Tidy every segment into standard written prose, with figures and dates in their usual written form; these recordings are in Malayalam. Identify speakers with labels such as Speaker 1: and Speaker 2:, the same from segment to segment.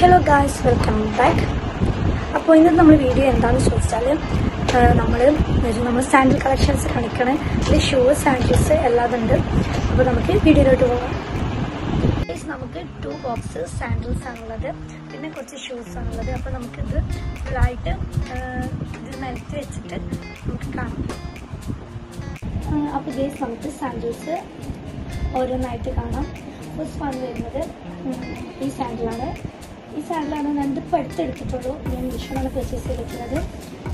Speaker 1: Hello guys, welcome back. അപ്പോൾ ഇന്നത്തെ നമ്മുടെ വീഡിയോ എന്താണെന്ന് ചോദിച്ചാൽ നമ്മൾ സാൻഡിൽ കളക്ഷൻസ് കാണിക്കണേ. ഇതിൽ ഷൂ, സാൻഡിൽസ് എല്ലാം ഉണ്ട്. അപ്പോൾ നമുക്ക് വീഡിയോയിലോട്ട് പോകാം. നമുക്ക് 2 ബോക്സ് സാൻഡിൽസ് ആണുള്ളത്, പിന്നെ കുറച്ച് ഷൂസ് ആണുള്ളത്. അപ്പോൾ നമുക്കിത് ഫുള്ളായിട്ട് ഇത് നിലത്ത് വെച്ചിട്ട് നമുക്ക് കാണാം. അപ്പോൾ ഗൈസ് നമുക്ക് സാൻഡിൽസ് ഓരോന്നായിട്ട് കാണാം. ഫസ്റ്റ് വൺ വരുന്നത് ഈ സാൻഡിലാണ്. ഞാൻ ഇതിപ്പോൾ അടുത്തെടുത്തിട്ടുള്ളൂ. ഞാൻ മീഷോയാണ് പർച്ചേസ് ചെയ്തിട്ടുള്ളത്.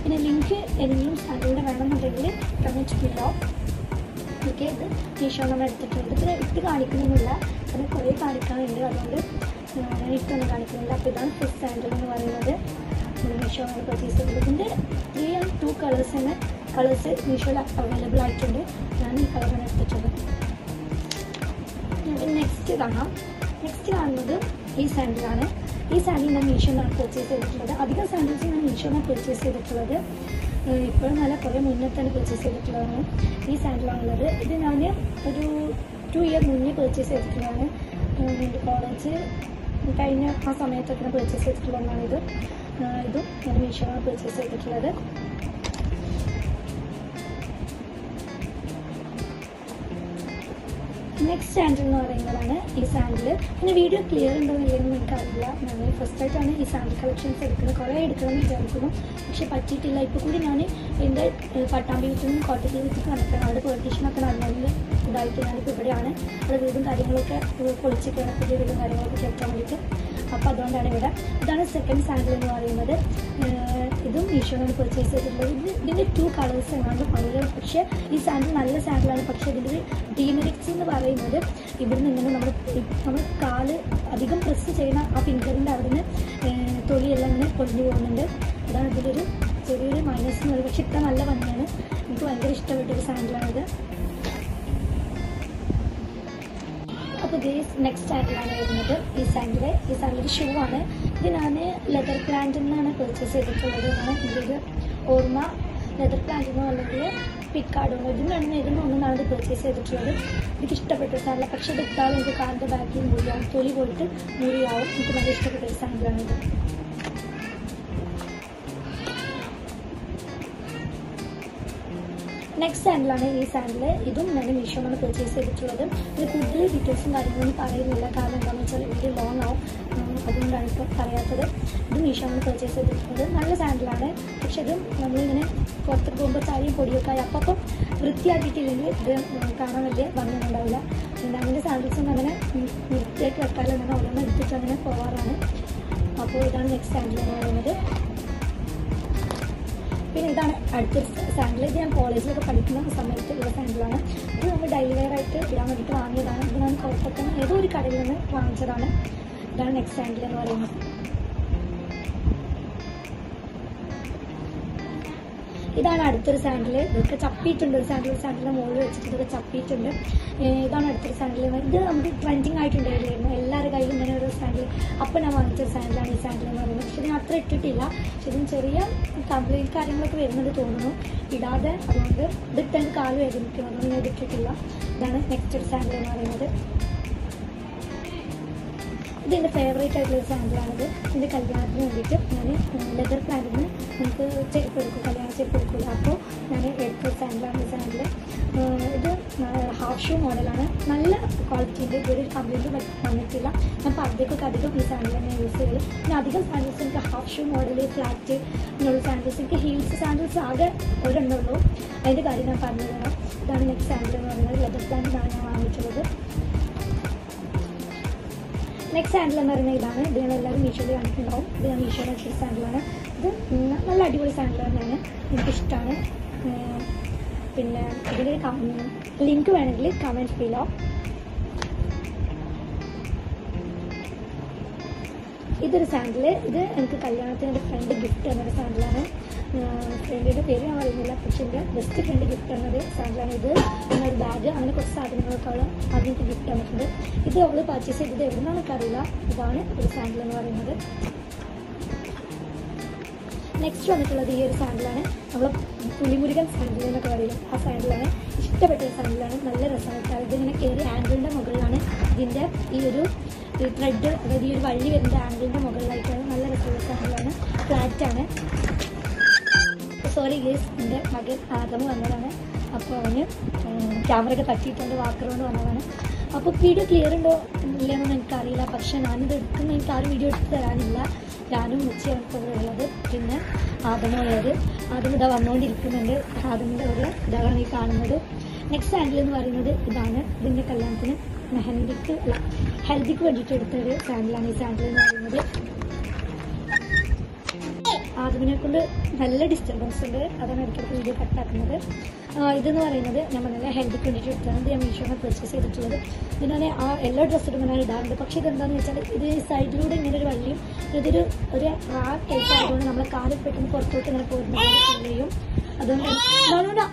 Speaker 1: പിന്നെ ലിങ്ക് ഏതെങ്കിലും സാൻഡിലിൻ്റെ വേണമെന്നുണ്ടെങ്കിൽ കമൻറ്റ് ബിലോ. ഓക്കെ, ഇത് മീഷോ നമ്മൾ എടുത്തിട്ടുണ്ട്. ഇതിന് ഇട്ട് കാണിക്കുന്നില്ല, അതിന് കുറേ കാണിക്കാനുണ്ട്, അതുകൊണ്ട് ഞാൻ ഇട്ടൊന്നും കാണിക്കുന്നില്ല. അപ്പോൾ ഇതാണ് ഫസ്റ്റ് സാൻഡിൽ എന്ന് പറയുന്നത്. മീഷോ ആണ് പർച്ചേസ് ചെയ്തത്. ഇതിൻ്റെ 3 and 2 കളേഴ്സ് മീഷോയിൽ അവൈലബിൾ ആയിട്ടുണ്ട്. ഞാൻ ഈ കളറാണ് എടുത്തിട്ടുള്ളത്. നെക്സ്റ്റ് കാണുന്നത് ഈ സാൻഡിലാണ്. ഈ സാൻഡിൽ ഞാൻ മീഷോന്നാണ് പർച്ചേസ് ചെയ്തിട്ടുള്ളത്. അധികം സാൻഡിൽസ് ഞാൻ മീഷോന്നാണ് പർച്ചേസ് ചെയ്തിട്ടുള്ളത്. ഇപ്പോഴും നല്ല കുറേ മുന്നേ തന്നെ പർച്ചേസ് ചെയ്തിട്ടുള്ളതാണ്. ഈ സാൻഡിലാണുള്ളത്. ഇത് ഞാൻ ഒരു 2 year മുന്നേ പർച്ചേസ് ചെയ്തിട്ടുള്ളതാണ്. എൻ്റെ കോളേജ് കഴിഞ്ഞ ആ സമയത്തൊക്കെ പർച്ചേസ് ചെയ്തിട്ടുള്ളതാണ്. ഇതും ഞാൻ മീഷോന്നാണ് പർച്ചേസ് ചെയ്തിട്ടുള്ളത്. നെക്സ്റ്റ് സാൻഡിൽ എന്ന് പറയുന്നതാണ് ഈ സാൻഡിൽ. പിന്നെ വീഡിയോ ക്ലിയർ ഉണ്ടോ ഇല്ലെന്ന് എനിക്കറിയില്ല. ഞാൻ ഫസ്റ്റായിട്ടാണ് ഈ സാൻഡിൽ കളക്ഷൻസ് എടുക്കുന്നത്. കുറേ എടുക്കണമെന്ന് വിചാരിക്കുന്നു, പക്ഷെ പറ്റിയിട്ടില്ല. ഇപ്പോൾ കൂടി ഞാൻ എൻ്റെ പട്ടാമ്പി വീട്ടിൽ നിന്ന് കോട്ടയത്തിൽ വീട്ടിൽ നടക്കണം. അവിടെ പൊളിറ്റീഷനൊക്കെ നടന്നതിൽ ഇതായിട്ട് ഞാനിപ്പോൾ ഇവിടെയാണ്. അവിടെ വീടും കാര്യങ്ങളൊക്കെ പൊളിച്ചിട്ടാണ്, പുതിയ വീടും കാര്യങ്ങളൊക്കെ കേൾക്കാൻ വേണ്ടിയിട്ട്. അപ്പോൾ അതുകൊണ്ടാണ് ഇവിടെ. ഇതാണ് സെക്കൻഡ് സാൻഡിൽ എന്ന് പറയുന്നത്. ഇതും മീഷോനാണ് പർച്ചേസ് ചെയ്തിട്ടുള്ളത്. ഇതിൻ്റെ 2 കളേഴ്സ് എങ്ങാണ്ട് വളരെ, പക്ഷേ ഈ സാൻഡിൽ നല്ല സാൻഡിലാണ്. പക്ഷേ ഇതിൻ്റെ ഡീമെറിറ്റ്സ് എന്ന് പറയുന്നത് ഇവിടുന്ന് ഇങ്ങനെ നമ്മൾ കാല് അധികം പ്രസ് ചെയ്യുന്ന ആ ഫിംഗറിൻ്റെ അവിടുന്ന് തൊലിയെല്ലാം ഇങ്ങനെ പൊളിഞ്ഞു പോകുന്നുണ്ട്. അതാണ് ഇതിലൊരു ചെറിയൊരു മൈനസ് എന്ന് പറയുന്നത്. പക്ഷെ ഇത്ര നല്ല ഭംഗിയാണ്. എനിക്ക് ഭയങ്കര ഇഷ്ടപ്പെട്ടൊരു സാൻഡിലാണിത്. അപ്പോൾ നെക്സ്റ്റ് സാൻഡിലാണ് വരുന്നത് ഈ സാൻഡിൽ ഷൂ ആണ്. ഇത് ഞാൻ ലെതർ പ്ലാന്റിൽ നിന്നാണ് പർച്ചേസ് ചെയ്തിട്ടുള്ളത്. ഇതിൽ ഓർമ്മ ലെതർ പ്ലാന്റിനോ അല്ലെങ്കിൽ പിക്കാർഡോണോ ഇതിനൊന്നാണ് ഇത് പർച്ചേസ് ചെയ്തിട്ടുള്ളത്. എനിക്ക് ഇഷ്ടപ്പെട്ട സാൻഡിൽ. പക്ഷേ ഇത് ഇട്ടാലും എനിക്ക് കാലിൻ്റെ ബാക്കിൽ മുറിയാവും, തൊലി പോയിട്ട് മുറിയാവും. എനിക്ക് നല്ല ഇഷ്ടപ്പെട്ട ഒരു സാൻഡിലാണിത്. നെക്സ്റ്റ് സാൻഡിലാണ് ഈ സാൻഡിൽ. ഇതും ഞാൻ മീഷോന്നാണ് പർച്ചേസ് ചെയ്തിട്ടുള്ളത്. ഇത് കൂടുതൽ ഡീറ്റെയിൽസും കാര്യങ്ങളൊന്നും പറയുന്നില്ല, കാരണം എന്താണെന്ന് വെച്ചാൽ വീഡിയോ ലോങ് ആവും. അതുകൊണ്ടാണ് ഇപ്പോൾ പറയാത്തത്. ഇത് മീഷോന്നാണ് പർച്ചേസ് ചെയ്തിട്ടുള്ളത്. നല്ല സാൻഡിലാണ്. പക്ഷെ ഇത് നമ്മളിങ്ങനെ പുറത്ത് പോകുമ്പോൾ ചാരിയും പൊടിയൊക്കെ ആയി അപ്പം വൃത്തിയാക്കിയിട്ടില്ലെങ്കിൽ ഇത് കാണാൻ വലിയ ഭംഗിയൊന്നും ഉണ്ടാവില്ല. പിന്നെ അങ്ങനെ സാൻഡിൽസൊന്നും അങ്ങനെ വൃത്തിയാക്കി വെക്കാതെ അങ്ങനെ ഓരോന്ന് എടുത്തിട്ട് അങ്ങനെ പോകാറാണ്. അപ്പോൾ ഇതാണ് നെക്സ്റ്റ് സാൻഡിൽ എന്ന് പറയുന്നത്. പിന്നെ ഇതാണ് അടുത്തൊരു സാൻഡിൽ. ഇത് ഞാൻ കോളേജിലൊക്കെ പഠിക്കുന്ന സമയത്ത് ഉള്ള സാൻഡിലാണ്. ഇത് നമ്മൾ ഡെയിലി വെയർ ആയിട്ട് ഇടാൻ വേണ്ടിയിട്ട് വാങ്ങിയതാണ്. ഇത് ഞാൻ പുറത്തൊക്കെ ഏതോ ഒരു കടയിൽ നിന്ന് വാങ്ങിച്ചതാണ്. ഇതാണ് നെക്സ്റ്റ് സാൻഡിൽ എന്ന് പറയുന്നത്. ഇതാണ് അടുത്തൊരു സാൻഡിൽ. ഇതൊക്കെ ചപ്പിയിട്ടുണ്ട്. ഒരു സാൻഡിലിൻ്റെ മുകളിൽ വെച്ചിട്ട് ഇതൊക്കെ ചപ്പിയിട്ടുണ്ട്. ഇതാണ് അടുത്തൊരു സാൻഡിൽ. ഇത് നമുക്ക് ട്രെൻഡിങ് ആയിട്ടുണ്ടായിരുന്നു. എല്ലാവരുടെ കയ്യിലും ഇങ്ങനെ ഒരു സാൻഡിൽ. അപ്പോൾ ഞാൻ വാങ്ങിച്ചൊരു സാൻഡിലാണ് ഈ സാൻഡിൽ എന്ന് പറയുന്നത്. പക്ഷെ ഇതിന് അത്ര ഇട്ടിട്ടില്ല. പക്ഷെ ഇതിന് ചെറിയ കംപ്ലൈൻറ്റ് കാര്യങ്ങളൊക്കെ വരുന്നത് തോന്നുന്നു ഇടാതെ. അതുകൊണ്ട് ഇതിട്ട് എനിക്ക് കാല് വേദനിക്കുന്നു, അതുകൊണ്ട് ഞാൻ ഇതിട്ടിട്ടില്ല. ഇതാണ് നെക്സ്റ്റ് സാൻഡിൽ എന്ന് പറയുന്നത്. ഇതെൻ്റെ ഫേവറേറ്റ് ആയിട്ടുള്ള സാൻഡിലാണിത്. എൻ്റെ കല്യാണത്തിന് വേണ്ടിയിട്ട് ഞാൻ ലെതർ പ്ലാന്റിൽ നിന്ന് നമുക്ക് ചെരുപ്പ് എടുക്കും, കല്യാണ ചെരുപ്പ് എടുക്കില്ല. അപ്പോൾ ഞാൻ എടുത്ത സാൻഡിലാണ് ഈ സാൻഡിൽ. ഇത് ഹാഫ് ഷൂ മോഡലാണ്. നല്ല ക്വാളിറ്റിയുണ്ട്. ഇതൊരു കംപ്ലൈൻറ്റ് വന്നിട്ടില്ല. ഞാൻ പർദ്ദയ്ക്കൊക്കെ അധികം ഈ സാൻഡിൽ തന്നെ യൂസ് ചെയ്ത്. പിന്നെ അധികം സാൻഡിൽസ് എനിക്ക് ഹാഫ് ഷൂ മോഡൽ, ഫ്ലാറ്റ് എന്നുള്ള സാൻഡിൽസ്. എനിക്ക് ഹീൽസ് സാൻഡിൽസ് ആകെ ഒരെണ്ണുള്ളൂ. അതിൻ്റെ കാര്യം ഞാൻ പറഞ്ഞു തരാം. ഇതാണ് നെക്സ്റ്റ് സാൻഡിൽ എന്ന് പറയുന്നത്. ലെതർ പ്ലാന്റിലാണ് ഞാൻ വാങ്ങിയിട്ടുള്ളത്. നെക്സ്റ്റ് സാൻഡിൽ എന്ന് പറയുന്നത് ഇതാണ്. ഇത് ഞാൻ എല്ലാവരും മീഷോയിൽ കണ്ടിട്ടുണ്ടാവും. ഇത് ഞാൻ മീഷോയിൽ വെച്ചൊരു സാൻഡിലാണ്. ഇത് നല്ല അടിപൊളി സാൻഡിലാണ്. എനിക്കിഷ്ടമാണ്. പിന്നെ ഇതിൻ്റെ ലിങ്ക് വേണമെങ്കിൽ കമൻറ്റ് ബിലോ. ഇതൊരു സാൻഡിൽ. ഇത് എനിക്ക് കല്യാണത്തിന് എൻ്റെ ഫ്രണ്ട് ഗിഫ്റ്റ് തന്നൊരു സാൻഡിലാണ്. ഫ്രണ്ടിൻ്റെ പേര് ഞാൻ പറയുന്നില്ല, പക്ഷേ എൻ്റെ ബെസ്റ്റ് ഫ്രണ്ട് ഗിഫ്റ്റ് തന്നത് സാൻഡിലാണ്. ഇത് പിന്നെ ഒരു ബാഗ്, അങ്ങനെ കുറച്ച് സാധനങ്ങളൊക്കെ അവൾ അതിനൊക്കെ ഗിഫ്റ്റ് തന്നിട്ടുണ്ട്. ഇത് അവൾ പർച്ചേസ് ചെയ്തത് എവിടെ നിന്നാണ് എനിക്കറിയില്ല. ഇതാണ് ഒരു സാൻഡിൽ എന്ന് പറയുന്നത്. നെക്സ്റ്റ് വന്നിട്ടുള്ളത് ഈ ഒരു സാൻഡിലാണ്. നമ്മൾ പുലിമുരുകൻ സാൻഡിൽ എന്നൊക്കെ പറയും, ആ സാൻഡിലാണ്. ഇഷ്ടപ്പെട്ട ഒരു സാൻഡിലാണ്. നല്ല രസമായിട്ട് ഇതിങ്ങനെ കയറി ആംഗിളിൻ്റെ മുകളിലാണ് ഇതിൻ്റെ ഈ ഒരു ത്രെഡ്, അതായത് ഈ ഒരു വള്ളി വരുന്ന ആംഗിളിൻ്റെ മുകളിലായിട്ട് ഫ്ലാറ്റ് ആണ്. സോറി ഗേസ്, എൻ്റെ മകൻ ആദം വന്നതാണ്. അപ്പോൾ അവന് ക്യാമറ ഒക്കെ തട്ടിയിട്ടുണ്ട്, വാക്കറുകൊണ്ട് വന്നതാണ്. അപ്പോൾ വീഡിയോ ക്ലിയർ ഉണ്ടോ ഇല്ലയെന്നൊന്നും എനിക്കറിയില്ല. പക്ഷേ ഞാനിത് എടുക്കുന്ന എനിക്ക് ആരും വീഡിയോ എടുത്ത് തരാനില്ല. ഞാനും ഉച്ചയാണ് ഇപ്പോൾ ഉള്ളത്. പിന്നെ ആദമുള്ളത്, ആദം ഇതാ വന്നുകൊണ്ടിരിക്കുന്നുണ്ട്. ആദമിൻ്റെ ഒരു ഇതാണ് ഈ കാണുന്നത്. നെക്സ്റ്റ് സാൻഡിൽ എന്ന് പറയുന്നത് ഇതാണ്. ഇതിൻ്റെ കല്യാണത്തിന് മെഹന്തിക്ക് അല്ല ഹെൽദിക്ക് വേണ്ടിയിട്ട് എടുത്തൊരു സാൻഡിലാണ് ഈ സാൻഡിൽ എന്ന് പറയുന്നത്. ആദമിനെ കൊണ്ട് നല്ല ഡിസ്റ്റർബൻസ് ഉണ്ട്, അതാണ് ഇടയ്ക്കിടയ്ക്ക് വീഡിയോ കട്ടാക്കുന്നത്. ഇതെന്ന് പറയുന്നത് നമ്മൾ നല്ല ഹെൽദിക്ക് വേണ്ടിയിട്ട് എടുത്താണ്. ഇത് ഞാൻ മീഷോന്ന് പർച്ചേസ് ചെയ്തിട്ടുള്ളത്. ഇതിനെ ആ എല്ലാ ഡ്രസ്സും ഞാൻ ഇടാറുണ്ട്. പക്ഷേ ഇതെന്താണെന്ന് വെച്ചാൽ ഇത് സൈഡിലൂടെ ഇങ്ങനെ ഒരു വള്ളിയും ഇതൊരു റാ ടൈപ്പ് ആയതുകൊണ്ട് നമ്മളെ കാലിൽ പെട്ടെന്ന് പുറത്തോട്ട് ഇങ്ങനെ പോരുന്നതും അതുകൊണ്ട്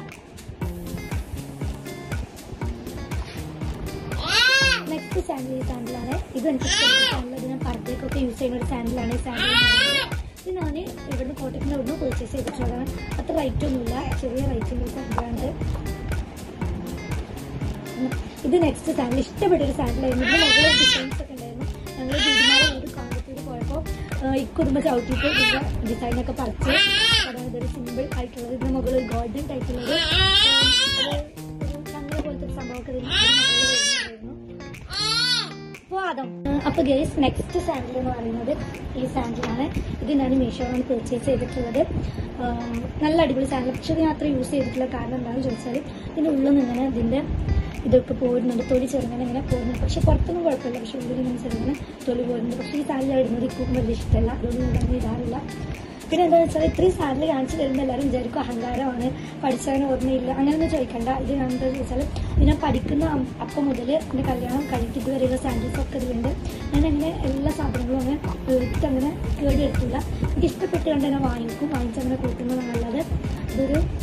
Speaker 1: നെക്സ്റ്റ് സാൻഡിൽ ഈ സാൻഡിലാണ്. ഇത് എനിക്ക് സാൻഡിൽ ഞാൻ പർദ്ദയ്ക്കൊക്കെ യൂസ് ചെയ്യുന്ന ഒരു സാൻഡിലാണ് ഈ സാൻഡിൽ. ഇത് ഞാൻ ഇവിടുന്ന് കോട്ടയത്തിൻ്റെ അവിടുന്ന് പർച്ചേസ് ചെയ്തിട്ടുള്ളതാണ്. അത്ര റേറ്റൊന്നുമില്ല, ചെറിയ റേറ്റിൻ്റെ സാൻഡിലാണ്. ഇത് നെക്സ്റ്റ് സാൻഡിൽ ഇഷ്ടപ്പെട്ടൊരു സാൻഡിലായിരുന്നു. ഇതിന് മുകളിൽ ഡിസൈൻസ് ഒക്കെ ഉണ്ടായിരുന്നു. ഞങ്ങൾ വീടുമാരെ ഒരു കോൺഗ്രത്തിൽ പോയപ്പോൾ ഇക്കുടുംബം ചവിട്ടിയിട്ട് ഇതിൻ്റെ ഡിസൈനൊക്കെ പറിച്ച്, അതായത് ഒരു സിമ്പിൾ ആയിട്ടുള്ളത്. ഇതിന് മുകളിൽ ഒരു ഗോൾഡൻ ടൈപ്പുള്ളത് ഞങ്ങളെ പോലത്തെ ഒരു സംഭവമൊക്കെ അപ്പൊ ഗേസ് നെക്സ്റ്റ് സാൻഡിൽ എന്ന് പറയുന്നത് ഈ സാൻഡിലാണ്. ഇത് ഞാൻ മീഷോയാണ് പർച്ചേസ് ചെയ്തിട്ടുള്ളത്. നല്ല അടിപൊളി സാൻഡിൽ. പക്ഷെ ഞാൻ അത്ര യൂസ് ചെയ്തിട്ടുള്ള കാരണം എന്താണെന്ന് ചോദിച്ചാൽ ഇതിൻ്റെ ഉള്ളിൽ നിന്ന് ഇങ്ങനെ ഇതിൻ്റെ ഇതൊക്കെ പോരുന്നുണ്ട്, തൊലി ചെറുങ്ങനെ ഇങ്ങനെ പോകുന്നുണ്ട്. പക്ഷെ പുറത്തൊന്നും കുഴപ്പമില്ല, പക്ഷെ ഉള്ളിൽ ഇങ്ങനെ ചെറുങ്ങനെ തൊലി പോരുന്നുണ്ട്. പക്ഷേ ഈ സാൻഡിൽ ഇടുന്നത് ഇക്കും വലിയ ഇഷ്ടമല്ല, അതൊന്നും ഞാൻ ഇടാറില്ല. പിന്നെ എന്താണെന്ന് വെച്ചാൽ ഇത്രയും സാൻഡിൽ കാണിച്ചു തരുമ്പോൾ എല്ലാവരും വിചാരിക്കും അഹങ്കാരമാണ്, പഠിച്ചതിന് ഓർമ്മയില്ല, അങ്ങനെയൊന്നും ചോദിക്കണ്ട. ഇത് എന്താണെന്ന് ചോദിച്ചാൽ ഞാൻ പഠിക്കുന്ന അപ്പം മുതൽ എൻ്റെ കല്യാണം കഴിഞ്ഞിട്ട് ഇതുവരെയുള്ള സാൻഡിൽസൊക്കെ ഇതിലുണ്ട്. ഞാൻ അങ്ങനെ എല്ലാ സാധനങ്ങളും അങ്ങനെ എടുത്ത് അങ്ങനെ കേടിയെടുത്തില്ല. എനിക്ക് ഇഷ്ടപ്പെട്ട് കണ്ട് തന്നെ വാങ്ങിച്ചങ്ങനെ കൂട്ടുന്നതാണല്ലാതെ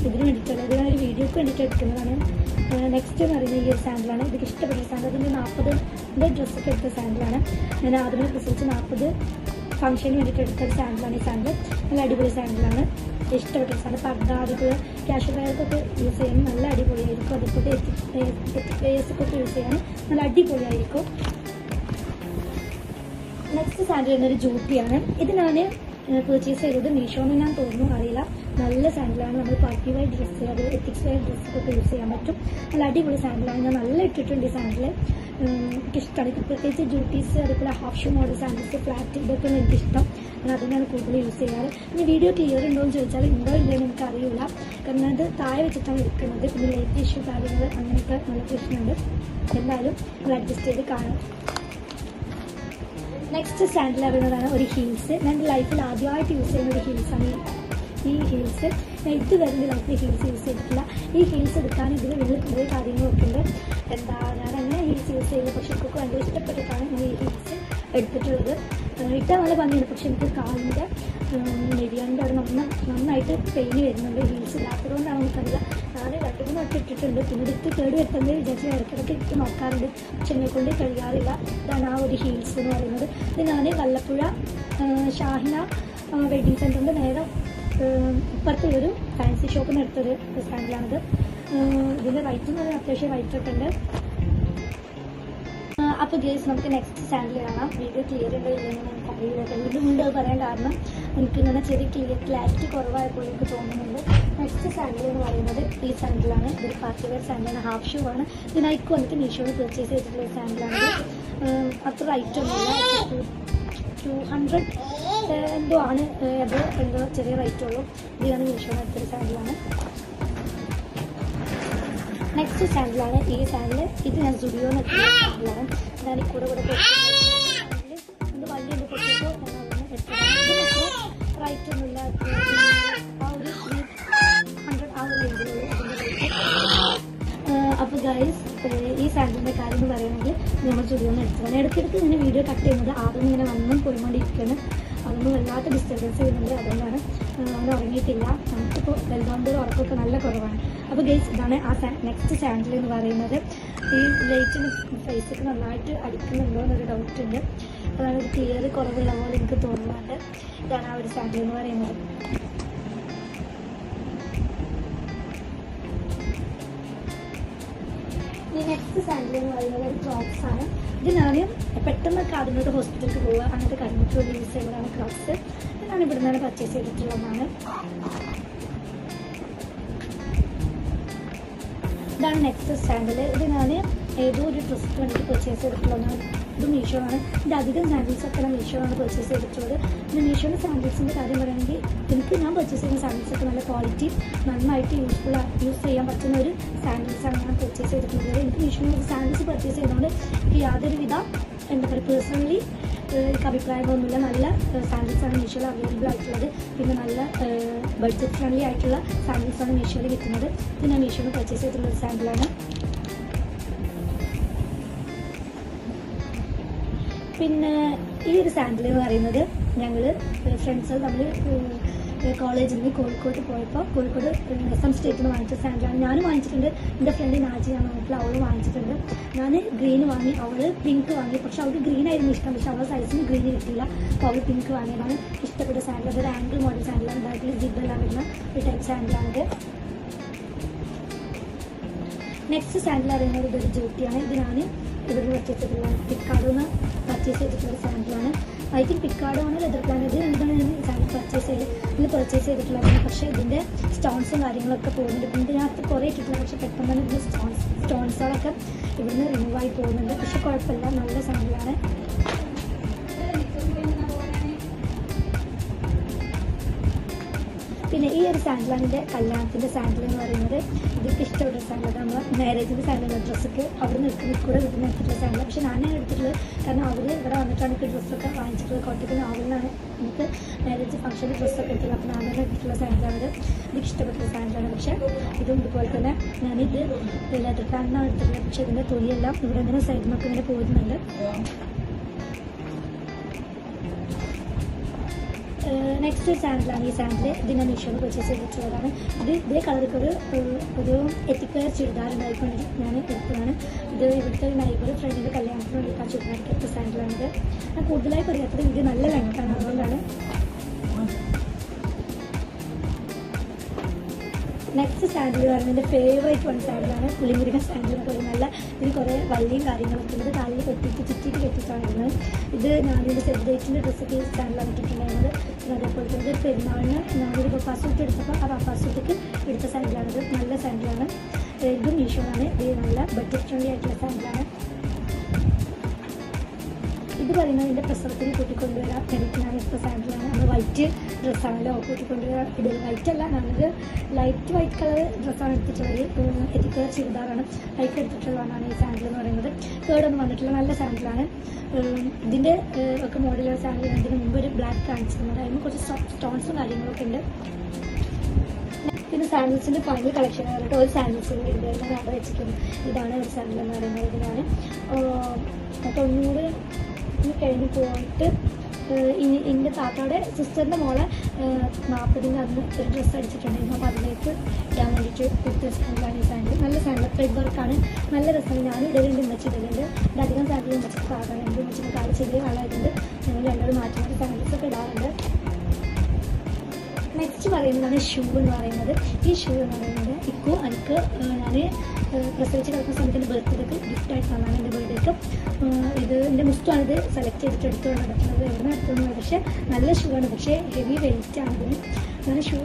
Speaker 1: ഇതിന് വേണ്ടിയിട്ടുള്ള ഇത് ഞാനൊരു വീഡിയോക്ക് വേണ്ടിയിട്ട് എടുക്കുന്നതാണ്. നെക്സ്റ്റ് എന്ന് പറയുന്നത് ഈ ഒരു സാൻഡിലാണ്. എനിക്ക് ഇഷ്ടപ്പെട്ട സാൻഡിൽ. അതിൻ്റെ 40 ഡ്രസ്സൊക്കെ എടുത്ത സാൻഡിലാണ്. ഞാൻ ആദ്യമേ പ്രസരിച്ച് 40 ഫംഗ്ഷന് വേണ്ടിയിട്ട് എടുത്തൊരു സാൻഡിലാണ് ഈ സാൻഡിൽ. നല്ല അടിപൊളി സാൻഡിലാണ്, ഇഷ്ടപ്പെട്ട സാൻഡിൽ. പർദ്ദ അതുപോലെ ക്യാഷ്വൽ വെയർക്കൊക്കെ യൂസ് ചെയ്യാൻ നല്ല അടിപൊളിയായിരിക്കും. അതുപോലെ എത്തിക് വെയേഴ്സൊക്കെ യൂസ് ചെയ്യാൻ നല്ല അടിപൊളിയായിരിക്കും. നെക്സ്റ്റ് സാൻഡിൽ എന്നൊരു ജൂട്ടിയാണ്. ഇത് ഞാൻ പർച്ചേസ് ചെയ്തത് മീഷോന്ന് ഞാൻ തോന്നുന്നു, അറിയില്ല. നല്ല സാൻഡിലാണ്. നമ്മൾ പാർട്ടി വെയർ ഡ്രസ്സ്, അത് എത്തിക്സ് വെയർ ഡ്രസ്സൊക്കെ യൂസ് ചെയ്യാൻ പറ്റും. നല്ല അടിപൊളി സാൻഡിലാണ്. ഞാൻ നല്ല ഇട്ടിട്ടുണ്ട് ഈ സാൻഡിൽ. എനിക്കിഷ്ടമാണ്. പ്രത്യേകിച്ച് ജൂട്ടീസ്, അതുപോലെ half shoe model sandals, flat, ഇതൊക്കെയാണ് എനിക്കിഷ്ടം. ഞാൻ അതിനാണ് കൂടുതൽ യൂസ് ചെയ്യാറ്. ഇനി വീഡിയോ ക്ലിയർ ഉണ്ടോ എന്ന് ചോദിച്ചാൽ ഉണ്ടോ ഇല്ലെന്ന് എനിക്കറിയില്ല. കാരണം അത് താഴെ വെച്ചിട്ടാണ് എടുക്കുന്നത്. പിന്നെ ലൈറ്റ് ഇഷ്യൂ കാര്യങ്ങൾ അങ്ങനെയൊക്കെ നല്ല പ്രശ്നമുണ്ട്. എന്തായാലും നമ്മൾ അഡ്ജസ്റ്റ് ചെയ്ത് കാണാം. നെക്സ്റ്റ് സാൻഡിൽ പറയുന്നതാണ് ഒരു ഹീൽസ്. ഞാൻ എൻ്റെ ലൈഫിൽ ആദ്യമായിട്ട് യൂസ് ചെയ്യുന്ന ഒരു ഹീൽസാണ് ഈ ഹീൽസ്. ഞാൻ ഇതുവരെ എൻ്റെ ലൈഫിൽ ഹീൽസ് യൂസ് ചെയ്തിട്ടില്ല. ഈ ഹീൽസ് എടുക്കാൻ ഇതിന് വലിയ കുറേ കാര്യങ്ങളൊക്കെ ഉണ്ട്. ഞാൻ അങ്ങനെ ഹീൽസ് യൂസ് ചെയ്യുന്നത്, പക്ഷേ എനിക്ക് ഭയങ്കര ഇഷ്ടപ്പെട്ടിട്ടാണ് ഞാൻ ഈ ഹീൽസ് എടുത്തിട്ടുള്ളത്. ഇട്ടാൽ നല്ല ഭംഗിയുണ്ട്, പക്ഷെ എനിക്ക് കാലിൻ്റെ നെരിയാൻ്റെ അവിടെ നന്നായിട്ട് പെയിന് വരുന്നുണ്ട്. ഹീൽസ് ഇല്ലാത്തതുകൊണ്ടാണ് എനിക്കറിയില്ല. ഞാൻ 2-3 വട്ടം ഇട്ടിട്ടുണ്ട്. പിന്നെ എടുത്ത് കേട് വരുത്തുന്നത് വിചാരിച്ച് ഇടയ്ക്കിടയ്ക്ക് ഇട്ട് നോക്കാറുണ്ട്, പക്ഷെ എന്നെ കൊണ്ട് കഴിയാറില്ല. ഇതാണ് ആ ഒരു ഹീൽസ് എന്ന് പറയുന്നത്. ഇത് ഞാൻ വല്ലപ്പുഴ ഷാഹിന വെഡ്ഡിങ് സെൻറ്ററിൻ്റെ നേരെ ഇപ്പുറത്തുള്ളൊരു ഫാൻസി ഷോപ്പിൽ നിന്ന് എടുത്തൊരു സാൻഡിലാണിത്. ഇതിൻ്റെ റൈറ്റ് എന്ന് പറഞ്ഞാൽ അത്യാവശ്യം റൈറ്റൊക്കെ ഉണ്ട്. അപ്പോൾ ഗേസ് നമുക്ക് നെക്സ്റ്റ് സാൻഡിൽ കാണാം. വീഡിയോ ക്ലിയർ ഉണ്ടോ ഇല്ലെന്ന് എനിക്കറിയില്ല. വീണ്ടും ഉണ്ട് പറയാൻ കാരണം എനിക്കിങ്ങനെ ചെറിയ ക്ലാരിറ്റി കുറവായപ്പോൾ എനിക്ക് തോന്നുന്നുണ്ട്. നെക്സ്റ്റ് സാൻഡിൽ എന്ന് പറയുന്നത് ഈ സാൻഡിലാണ്. ഇതൊരു പാർട്ടി വെയർ സാൻഡിലാണ്, ഹാഫ് ഷൂ ആണ്. ഇത് നൈക്ക് വന്നിട്ട് മീഷോയിൽ പർച്ചേസ് ചെയ്തിട്ടുള്ള ഒരു സാൻഡിലാണ്. അത്ര റൈറ്റൊന്നുമില്ല, 200 എന്തോ ആണ്. അത് എന്തോ ചെറിയ റേറ്റ് ഉള്ളൂ. ഇത് ഞാൻ മീഷോയിൽ എടുത്തൊരു സാൻഡിലാണ്. നെക്സ്റ്റ് സാൻഡിലാണ് ഈ സാൻഡിൽ. ഇത് ഞാൻ സ്റ്റുഡിയോന്ന് എടുത്ത സാൻഡിലാണ്. ഞാൻ ഈ കൂടെ എന്ത് വണ്ടി എന്ത് പൊട്ടിയപ്പോൾ ഞാൻ അവിടെ എടുത്തതാണ്. ഇതിനൊക്കെ റൈറ്റ് ഒന്നുമില്ല, ആ ഒരു 300 ആ ഒരു റേഞ്ചിലുള്ളൂ അതിൻ്റെ റേറ്റ്. അപ്പോൾ ഗൈസ് ഈ സാൻഡിലിൻ്റെ കാര്യം എന്ന് പറയുകയാണെങ്കിൽ നമ്മൾ സ്റ്റുഡിയോന്ന് എടുത്തതാണ്. ഇടയ്ക്കിടയ്ക്ക് ഇങ്ങനെ വീഡിയോ കട്ട് ചെയ്യുന്നത് ആദ്യം ഇങ്ങനെ വന്നും പോയിക്കൊണ്ടിരിക്കുകയാണ്. അതൊന്നും വല്ലാത്ത ഡിസ്റ്റർബൻസ് ചെയ്യുന്നുണ്ട്. അതുകൊണ്ടാണ് അവൻ ഉറങ്ങിയിട്ടില്ല. നമുക്കിപ്പോൾ വലുതുകൊണ്ട് ഉറക്കമൊക്കെ നല്ല കുറവാണ്. അപ്പോൾ ഗൈസ് ഇതാണ് ആ നെക്സ്റ്റ് സാൻഡിൽ എന്ന് പറയുന്നത്. ഈ ലൈറ്റിന് ഫേസൊക്കെ നന്നായിട്ട് അടിക്കുന്നുണ്ടോ എന്നൊരു ഡൗട്ടുണ്ട്. അതാണ് ഒരു ക്ലിയർ കുറവുള്ള പോലെ എനിക്ക് തോന്നുന്നുണ്ട്. ഇതാണ് ആ ഒരു സാൻഡിൽ എന്ന് പറയുന്നത്. ഈ നെക്സ്റ്റ് സാൻഡിൽ എന്ന് പറയുന്നത് ഒരു ക്രോക്സ് ആണ്. ഇത് ഞാൻ പെട്ടെന്നൊക്കെ അതിനോട് ഹോസ്പിറ്റലിൽ പോവുക അങ്ങനത്തെ കാര്യങ്ങൾക്ക് വേണ്ടി യൂസ് ചെയ്യുന്നതാണ് ക്രോക്സ്. ഞാൻ ഇവിടെ നിന്നാണ് പർച്ചേസ് ചെയ്തിട്ടുള്ളതാണ്. ഇതാണ് നെക്സ്റ്റ് സാൻഡിൽ. ഇത് ഞാൻ ഏതോ ഒരു ഡ്രസ്സ് വേണ്ടിയിട്ട് പർച്ചേസ് ചെയ്തിട്ടുള്ളതാണ്. ഇത് മീഷോ ആണ്. ഇത് അധികം സാൻഡിൽസൊക്കെ ഞാൻ മീഷോ ആണ് പർച്ചേസ് ചെയ്തിട്ടുള്ളത്. പിന്നെ മീഷോയുടെ സാൻഡിൽസിൻ്റെ കാര്യം പറയുകയാണെങ്കിൽ എനിക്ക് ഞാൻ പർച്ചേസ് ചെയ്യുന്ന സാൻഡിൽസൊക്കെ നല്ല ക്വാളിറ്റി നന്നായിട്ട് യൂസ് ചെയ്യാൻ പറ്റുന്ന ഒരു സാൻഡിൽസാണ് ഞാൻ പർച്ചേസ് ചെയ്തിട്ടുള്ളത്. എനിക്ക് മീഷോയിൽ സാൻഡിൽസ് പർച്ചേസ് ചെയ്തുകൊണ്ട് എനിക്ക് യാതൊരുവിധ എന്താ പറയുക പേഴ്സണലി എനിക്ക് അഭിപ്രായമൊന്നുമില്ല. നല്ല സാൻഡിൽസാണ് മീഷോയിൽ അവൈലബിൾ ആയിട്ടുള്ളത്. പിന്നെ നല്ല ബഡ്ജറ്റ് ഫ്രണ്ട്ലി ആയിട്ടുള്ള സാൻഡിൽസാണ് മീഷോയിൽ കിട്ടുന്നത്. ഇത് ഞാൻ മീഷോയിൽ പർച്ചേസ് ചെയ്തിട്ടുള്ള ഒരു സാൻഡിലാണ്. പിന്നെ ഈ ഒരു സാൻഡിൽ എന്ന് പറയുന്നത് ഞങ്ങൾ ഫ്രണ്ട്സ് നമ്മൾ കോളേജിൽ നിന്ന് കോഴിക്കോട്ട് പോയപ്പോൾ കോഴിക്കോട് SM സ്റ്റേറ്റിൽ നിന്ന് വാങ്ങിച്ച സാൻഡിലാണ്. ഞാനും വാങ്ങിച്ചിട്ടുണ്ട്. എൻ്റെ ഫ്രണ്ട് നാജിയാണ് പറഞ്ഞിട്ടുള്ള അവൾ വാങ്ങിച്ചിട്ടുണ്ട്. ഞാൻ ഗ്രീൻ വാങ്ങി, അവൾ പിങ്ക് വാങ്ങി. പക്ഷെ അവൾക്ക് ഗ്രീൻ ആയിരുന്നു ഇഷ്ടം. പക്ഷെ അവളുടെ സൈസിന് ഗ്രീൻ കിട്ടിയില്ല. അപ്പോൾ അവൾ പിങ്ക് വാങ്ങിയതാണ്. ഇഷ്ടപ്പെട്ട സാൻഡിൽ. അതൊരു ആംഗിൾ മോഡൽ സാൻഡിലാണ്. ബാക്കിൽ ജിബെല്ലാം വരുന്ന ഒരു ടൈപ്പ് സാൻഡിലാണിത്. നെക്സ്റ്റ് സാൻഡിൽ അറിയുന്നത് ഇതൊരു ജോട്ടിയാണ്. ഇത് ഞാൻ ഇവിടെ പർച്ചേസ് ചെയ്തിട്ടുള്ളതാണ്. പിക്കാർഡോന്ന് പർച്ചേസ് ചെയ്തിട്ടുള്ള സാൻഡിലാണ്. ഐ തിങ്ക് പിക്കാർഡോണ് ലെതർ പ്ലാനറ്റ് എന്താണ് ഞാൻ സാൻഡിൽ പർച്ചേസ് ചെയ്തിട്ടുള്ളത്. പക്ഷേ ഇതിൻ്റെ സ്റ്റോൺസും കാര്യങ്ങളൊക്കെ പോകുന്നുണ്ട്. ഇതിൻ്റെ അകത്ത് കുറേ ഇട്ടിട്ടില്ല. പക്ഷേ പെട്ടെന്ന് തന്നെ ഇതിൻ്റെ സ്റ്റോൺസുകളൊക്കെ ഇവിടുന്ന് റിമൂവ് ആയി പോകുന്നുണ്ട്. പക്ഷെ കുഴപ്പമില്ല, നല്ല സാൻഡിലാണ്. പിന്നെ ഈ ഒരു സാൻഡിലാണ് എൻ്റെ കല്യാണത്തിൻ്റെ സാൻഡിൽ എന്ന് പറയുന്നത്. ഇതൊക്കെ ഇഷ്ടപ്പെട്ട സാൻഡിലാണ്. നമ്മൾ മാരേജിൻ്റെ സാൻഡിൽ ഡ്രസ്സൊക്കെ അവിടെ കൂടെ വീട്ടിൽ നിന്ന് എടുത്തിട്ടുള്ള സാൻഡിലാണ്. പക്ഷെ ഞാനാണ് എടുത്തിട്ടുള്ളത്. കാരണം അവർ ഇവിടെ വന്നിട്ടാണ് എനിക്ക് ഡ്രസ്സൊക്കെ വാങ്ങിച്ചിട്ടുള്ളത്. കോട്ടയ്ക്ക് അവരിലാണ് എനിക്ക് മാരേജ് ഫംഗ്ഷൻ്റെ ഡ്രസ്സൊക്കെ എടുത്തിട്ടുള്ളത്. അപ്പോൾ ഞാനാണ് എടുത്തിട്ടുള്ള സാൻഡിലാണിത്. എനിക്ക് ഇഷ്ടപ്പെട്ട സാൻഡിലാണ്. പക്ഷേ ഇതും ഇതുപോലെ തന്നെ ഞാനിത് ലെതർ പ്ലാനിനാണ് എടുത്തിട്ടുള്ളത്. പക്ഷേ ഇതിൻ്റെ തൊലിയെല്ലാം ഇവിടെ ഇങ്ങനെ സൈഡിൽ നിന്നൊക്കെ ഇങ്ങനെ പോകുന്നുണ്ട്. നെക്സ്റ്റ് സാൻഡിലാണ്. ഈ സാൻഡിൽ ഇതിനെ മീഷോയിൽ പർച്ചേസ് ചെയ്തിട്ടുള്ളതാണ്. ഇതേ കളർക്ക് ഒരു എത്തിക്കയർ ചുരിദാർ ഉണ്ടായിക്കൊണ്ട് ഞാൻ എടുത്തതാണ്. ഇത് ഇവിടുത്തെ നൈബർ ഫ്രണ്ടിൻ്റെ കല്യാണത്തിന് വേണ്ടിയിട്ട് ആ ചുരിദാർ എടുത്ത സാൻഡിലാണിത്. ഞാൻ കൂടുതലായി പറയാത്തത് ഇത് നല്ല ലെങ്ത്താണ്, അതുകൊണ്ടാണ്. നെക്സ്റ്റ് സാൻഡിൽ പറയുന്നത് എൻ്റെ ഫേവറേറ്റ് വൺ സാൻഡിലാണ്. പുളിമുരുക സാൻഡിൽ എന്ന് പറയുന്നത്. നല്ല ഇതിന് കുറേ വള്ളിയും കാര്യങ്ങളൊക്കെ ഉണ്ട്. കാലിൽ കെട്ടിയിട്ട് ചുറ്റിയിട്ട് കെട്ടിയിട്ടാണ് ഇരുന്നത്. ഇത് ഞാനൊരു സെലിബ്രേറ്റിൻ്റെ ഡ്രസ്സൊക്കെ ഈ സാൻഡിലാണ് ഇട്ടിട്ടുണ്ടായിരുന്നത്. അതേപോലെ തന്നെ പെരുന്നാളിന് ഞാനൊരു പപ്പാസൂട്ട് എടുത്തപ്പോൾ ആ പപ്പാസൂട്ടിക്ക് എടുത്ത സാൻഡിലാണിത്. നല്ല സാൻഡിലാണ്. ഇതും മീഷോയാണ്. ഇത് നല്ല ബഡ്ജറ്റ് ഫ്രണ്ട്ലി ആയിട്ടുള്ള സാൻഡിലാണ്. ഇത് പറയുന്നത് എൻ്റെ പ്രസവത്തിന് കൂട്ടിക്കൊണ്ടുവരാൻ വേണ്ടിയിട്ടാണ് ഇപ്പോൾ സാൻഡിലാണ്. നമ്മൾ വൈറ്റ് ഡ്രസ്സാണല്ലോ കൂട്ടിക്കൊണ്ടുവരാൻ. ഇത് വൈറ്റ് അല്ല, നല്ലൊരു ലൈറ്റ് വൈറ്റ് കളർ ഡ്രസ്സാണ് എടുത്തിട്ടുള്ളത്. എത്തിക്കയർ ചുരിദാറാണ് ലൈറ്റ് എടുത്തിട്ടുള്ളതാണ് ഈ സാൻഡിൽ എന്ന് പറയുന്നത്. കേടൊന്നും വന്നിട്ടുള്ള നല്ല സാൻഡിലാണ്. ഇതിൻ്റെ ഒക്കെ മോഡലുള്ള സാൻഡിൽ ഇതിന് മുമ്പ് ഒരു ബ്ലാക്ക് കാണിച്ചിരുന്നത്. അതിന് കുറച്ച് സ്റ്റോൺസും കാര്യങ്ങളൊക്കെ ഉണ്ട്. പിന്നെ സാൻഡിൽസിൻ്റെ ഫൈനൽ കളക്ഷൻ പറഞ്ഞിട്ട് ഒരു സാൻഡിൽസിൻ്റെ ഇതായിരുന്നു ഞാൻ അവിടെ വെച്ചിട്ടുണ്ട്. ഇതാണ് ഒരു സാൻഡിൽ എന്ന് പറയുന്നത്. ഇത് ഞാൻ 90 കഴിഞ്ഞ് പോയിട്ട് എൻ്റെ താത്തയുടെ സിസ്റ്ററിൻ്റെ മോളെ 40-ന് അന്ന് ഒരു ഡ്രസ്സ് അടിച്ചിട്ടുണ്ടായിരുന്നു. അപ്പോൾ അതിലേക്ക് ഇടാൻ വേണ്ടിയിട്ട് കൊടുത്ത സാൻഡിലാണ് ഈ സാൻഡിൽ. നല്ല സാൻഡിൽ ത്രെഡ് വർക്കാണ്. നല്ല രസമാണ്. ഞാൻ ഇടലുണ്ട്, ഉമ്മച്ചിടലുണ്ട്. ഇത് അധികം സാൻഡിൽ ഉമ്മച്ചിട്ട് പാകാണ്. എൻ്റെ ഉമ്മച്ചിൻ്റെ കാല് ചെറിയ കാലമായിട്ടുണ്ട്. ഞങ്ങൾ രണ്ടോട് മാറ്റി സാൻഡിൽസൊക്കെ ഇടാറുണ്ട്. നെക്സ്റ്റ് പറയുന്നതാണ് ഷൂ എന്ന് പറയുന്നത്. ഈ ഷൂ എന്ന് പറയുന്നത് ഇപ്പോൾ എനിക്ക് ഞാൻ പ്രസവിച്ച് കിടക്കുന്ന സമയത്ത് എൻ്റെ ബർത്ത്ഡേക്ക് ഗിഫ്റ്റായിട്ട് തന്നാണ്. എൻ്റെ ബർത്ത്ഡേക്ക് ഇത് എൻ്റെ മുസ്റ്റാണിത് സെലക്ട് ചെയ്തിട്ട് എടുത്തുകൊണ്ട് നടക്കുന്നത്. എവിടെ നിന്ന് എടുത്തുന്നത്? പക്ഷേ നല്ല ഷൂ ആണ്. പക്ഷേ ഹെവി വെയിറ്റ് ആണ് ഇതിന്. ഞാൻ ഷൂ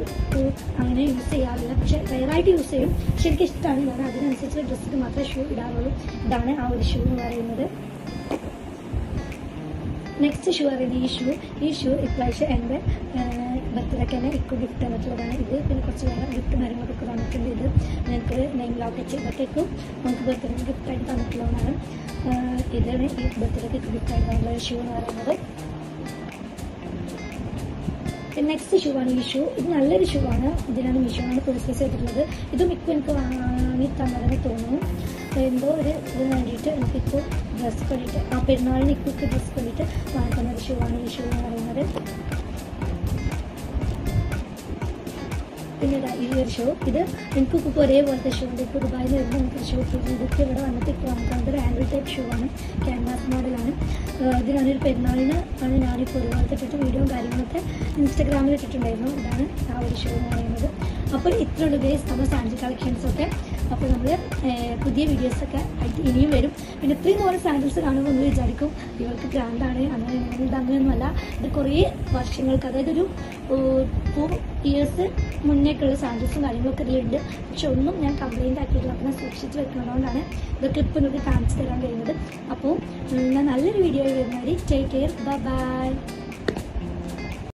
Speaker 1: അങ്ങനെ യൂസ് ചെയ്യാറില്ല. പക്ഷേ റെയറായിട്ട് യൂസ് ചെയ്യും. പക്ഷെ എനിക്ക് ഇഷ്ടമാണ്. ഞാൻ അതിനനുസരിച്ച് ഡ്രസ്സിന് മാത്രമേ ഷൂ ഇടാറുള്ളൂ. ഇതാണ് ആ ഒരു ഷൂ എന്ന് പറയുന്നത്. നെക്സ്റ്റ് ഷൂ പറയുന്നത് ഈ ഷൂ ഇപ്രാവശ്യം എൻ്റെ ബർത്ത്ഡേക്ക് തന്നെ ഇക്കു ഗിഫ്റ്റ് തന്നിട്ടുള്ളതാണ്. ഇത് പിന്നെ കുറച്ച് വേറെ ഗിഫ്റ്റ് കാര്യങ്ങളൊക്കെ തന്നിട്ടുണ്ട്. ഇത് ഞങ്ങൾക്ക് നെയിം ലോക്കറ്റ് ഇതൊക്കെക്കും നമുക്ക് ബർത്ത്ഡേക്ക് ഗിഫ്റ്റായിട്ട് തന്നിട്ടുള്ളതാണ്. ഇതാണ് ഈ ബർത്ത്ഡേക്ക് ഗിഫ്റ്റായിട്ട് തന്നിട്ടുള്ള ഷൂ എന്ന് പറയുന്നത്. നെക്സ്റ്റ് ഷൂ ആണ് ഈ ഷൂ. ഇത് നല്ലൊരു ഷൂ ആണ്. ഇതിനാണ് മീഷോയാണ് പർച്ചേസ് ചെയ്തിട്ടുള്ളത്. ഇതും ഇപ്പോൾ എനിക്ക് വാങ്ങി തന്നതെന്ന് തോന്നുന്നു. എന്തോ ഒരു ഇതിന് വേണ്ടിയിട്ട് എനിക്കിപ്പോൾ ഡ്രസ്സ് വേണ്ടിയിട്ട് പെരുന്നാളിന് ഇക്കൊക്കെ ഡ്രസ്സ് വേണ്ടിയിട്ട് വാങ്ങിക്കുന്ന ഒരു ഷൂ ആണ് ഈ ഷൂ എന്ന് പറയുന്നത്. പിന്നെ ഈ ഒരു ഷൂ ഇത് എനിക്കൊക്കെ ഒരേപോലത്തെ ഷൂ ഉണ്ട്. ഇപ്പോൾ ദുബായിൽ വരുമ്പോൾ നമുക്ക് ഷൂ ഇതൊക്കെ ഇവിടെ വന്നിട്ട് ഇപ്പോൾ വാങ്ങിക്കുന്നത് ഒരു ആൻഡ്രോയിഡ് ടൈപ്പ് ഷൂ ആണ്. ക്യാൻവാസ് മോഡലാണ്. ഇത് ഞാനൊരു പെരുന്നാളിന് ആണ് ഞാനിപ്പോൾ ഒരുപാട് ഇട്ടിട്ട് വീഡിയോയും കാര്യങ്ങളൊക്കെ ഇൻസ്റ്റാഗ്രാമിൽ ഇട്ടിട്ടുണ്ടായിരുന്നു. ഇതാണ് ആ ഒരു ഷൂ എന്ന് പറയുന്നത്. അപ്പോൾ ഇത്രയുള്ള ബേസ് നമ്മുടെ സാൻഡിൽ കളക്ഷൻസൊക്കെ അപ്പോൾ നമ്മൾ പുതിയ വീഡിയോസൊക്കെ ആയിട്ട് ഇനിയും വരും. പിന്നെ ഇത്രയും കുറേ സാൻഡിൽസ് കാണുമ്പോൾ ഒന്ന് വിചാരിക്കും ഇവർക്ക് ഗ്രാൻഡാണ് അങ്ങനെയൊന്നുമല്ല. ഇത് കുറേ വർഷങ്ങൾക്ക്, അതായത് ഒരു 4 ഇയേഴ്സ് മുന്നേക്കുള്ള സാൻഡിൽസും കാര്യങ്ങളൊക്കെ ഇതിലുണ്ട്. പക്ഷെ ഒന്നും ഞാൻ കംപ്ലൈൻറ്റ് ആക്കിയിട്ടില്ല. അപ്പോൾ ഞാൻ സൂക്ഷിച്ച് വെക്കുന്നതുകൊണ്ടാണ് ഇതൊക്കെ ഇപ്പോൾ നിങ്ങൾക്ക് കാണിച്ചു തരാൻ കഴിയുന്നത്. അപ്പോൾ ഞാൻ നല്ലൊരു വീഡിയോ വരുന്നവരെ ടേക്ക് കെയർ, ബൈ.